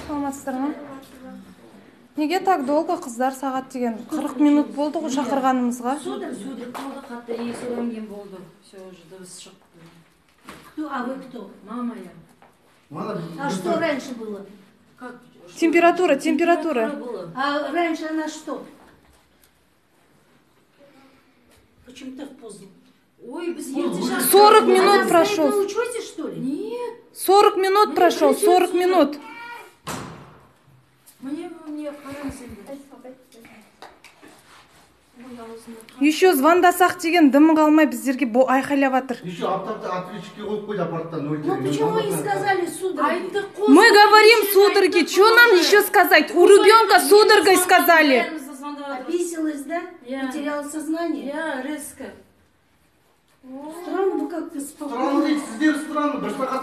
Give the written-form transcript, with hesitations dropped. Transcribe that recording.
саламатсыздар ма? Неге так долго қыздар, сағат деген 40 минут болды ғой шақырғанымызға? Сударь қалды қатты, и содан кейін болды. Все, уже дыбыс шықты. Кто? А вы кто? Мама я. А что раньше было? Как? Температура. Было. А раньше она что? Почему так поздно? Ой, без 40 минут прошел. Она стоит на учете, что ли? Нет. 40 минут прошел, 40 минут. Мне қараңыз. Еще звондасақ деген дым қалмай біздерге айқайлап жатыр. Еще ответчики қойып қойды аппараттан. Ну почему вы не сказали, сударь? Мы говорим судороги, что нам еще сказать? У ребенка судорогой сказали. Описалась, да? Потеряла сознание? Я резко. Странно, вы как-то спокойно. Странно дейді, сіздер странно. Бір сағат